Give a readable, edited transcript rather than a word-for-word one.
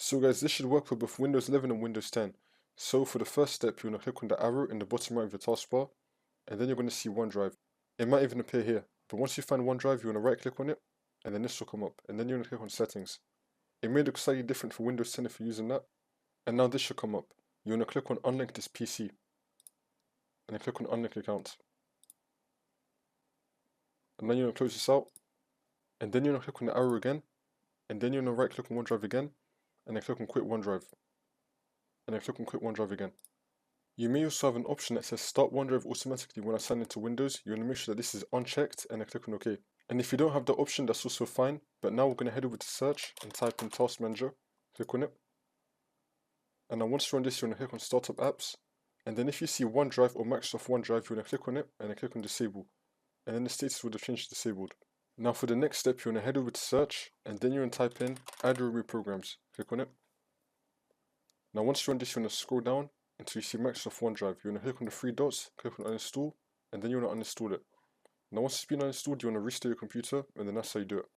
So guys, this should work for both Windows 11 and Windows 10. So for the first step, you want to click on the arrow in the bottom right of your taskbar, and then you're going to see OneDrive. It might even appear here, but once you find OneDrive, you want to right click on it, and then this will come up, and then you're going to click on Settings. It may look slightly different for Windows 10 if you're using that, and now this should come up. You want to click on Unlink this PC, and then click on Unlink Account. And then you want to close this out, and then you want to click on the arrow again, and then you want to right click on OneDrive again, and then click on Quit OneDrive, and then click on Quit OneDrive again. You may also have an option that says Start OneDrive automatically when I sign into Windows. You want to make sure that this is unchecked, and then click on OK. And if you don't have the option, that's also fine, but now we're going to head over to Search and type in Task Manager, click on it. And now once you're on this, you want to click on Startup Apps, and then if you see OneDrive or Microsoft OneDrive, you want to click on it, and then click on Disable. And then the status would have changed to Disabled. Now for the next step, you want to head over to Search, and then you want to type in Add or Remove Programs. Click on it. Now once you're on this, you want to scroll down until you see Microsoft OneDrive. You want to click on the three dots, click on Uninstall, and then you want to uninstall it. Now once it's been uninstalled, you want to restart your computer, and then that's how you do it.